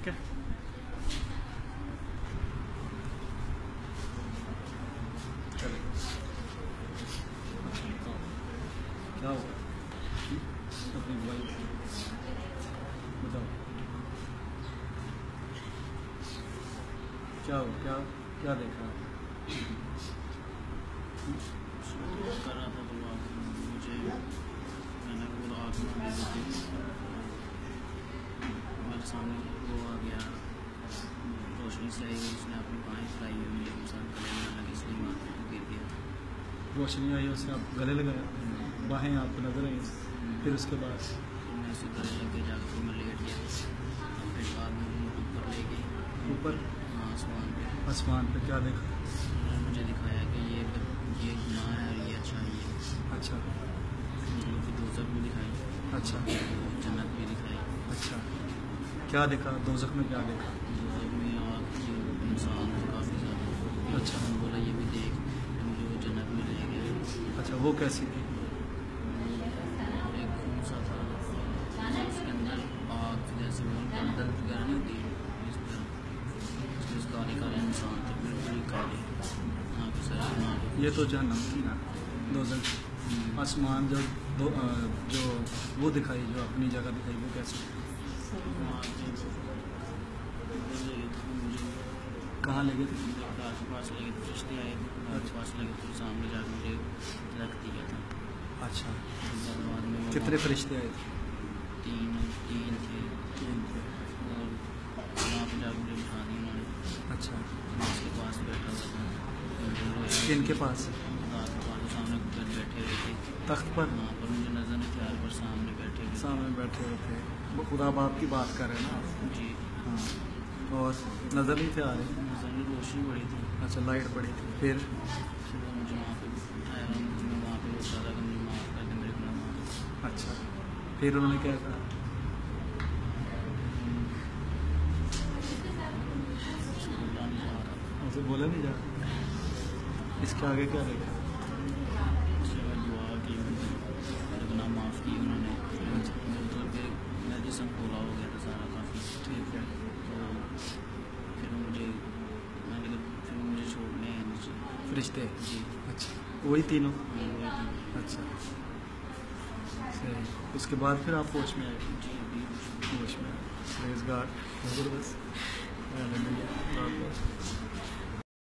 ठीक है। चलिए क्या हुआ अपनी वाइफ बताओ, क्या हो, क्या क्या देखा? कर रहा था तो मुझे मैंने वो आग में दी थी, मेरे सामने वो आ गया, रोशनी से आई, उसने अपनी बाहें फैलाई हुई, मेरे साथ गले में लगी, इसलिए माथे पे गिर गया। रोशनी आई, उसने आप गले लगाया, बाहें आपको नजर आई, फिर उसके बाद मैं उसे गले लग के जाकर मैं लेट गया, फिर बाद में ऊपर ले गई, ऊपर आसमान पे। आसमान पे क्या देखा? उन्होंने मुझे दिखाया कि ये गुनाह है और ये अच्छा है। अच्छा मुझे फिर दोज़ख भी दिखाई, अच्छा जन्नत भी दिखाई। अच्छा, क्या देखा दोज़ख में? क्या देखा? दोज़ख में आग की, इंसान थे काफ़ी ज़्यादा। अच्छा। मैंने बोला ये भी देख, फिर मुझे वो जन्नत में ले गया। अच्छा, वो कैसी थी? एक खून सा था, उसके अंदर आग जैसे वो दंदल वगैरह नहीं होती, इस तरह उसके काले काले इंसान थे, बिल्कुल ही काले। यहाँ पे सर बना के ये तो जहन्नम थी ना, दोज़ख। आसमान जो वो दिखाई, जो अपनी जगह दिखाई, वो कैसी? कहाँ ले गए थे? के पास लगे थे, रिश्ते आए थे, के पास लगे थे, सामने जाकर मुझे रख दिया था। अच्छा, बाद में वो कितने फरिश्ते आए थे? तीन थे, और वहाँ पे जाकर मुझे बिठा दिया उन्होंने। अच्छा, मैं उसके पास बैठा हुआ था, किनके पास? रात के पास सामने बैठे हुए थे, तख्त पर? वहाँ पर मुझे नजर नहीं थे, पर सामने बैठे हुए थे। सामने बैठे हुए थे, वो खुदा बाप की बात कर रहे हैं ना आप? जी, हाँ, और नज़र नहीं थे आ रहे? नजर में रोशनी बड़ी थी। अच्छा, लाइट पड़ी थी, फिर? फिर वो मुझे वहाँ पे उठाया, मैं वहाँ पे रोता था कि मुझे माफ़ कर दे, मेरे गुनाह माफ़ कर दे। अच्छा, फिर उन्होंने क्या कहा? उसको बोला नहीं जा रहा, उसे बोला नहीं जा? इसके आगे क्या देखा? उससे मैं दुआ की, मेरे गुनाह माफ़ किए उन्होंने। तो फिर मेरा जिस्म खोला हो गया था सारा काफ़ी। ठीक है, तो फिर मैंने कहा फिर मुझे छोड़ने हैं नीचे। फरिश्ते? जी, अच्छा, वही तीनों? हाँ, वही थी। अच्छा, सही। उसके बाद फिर आप होश में आए? जी, अभी होश में आए, प्रेज़ गॉड, ज़बरदस्त। हालेलुया।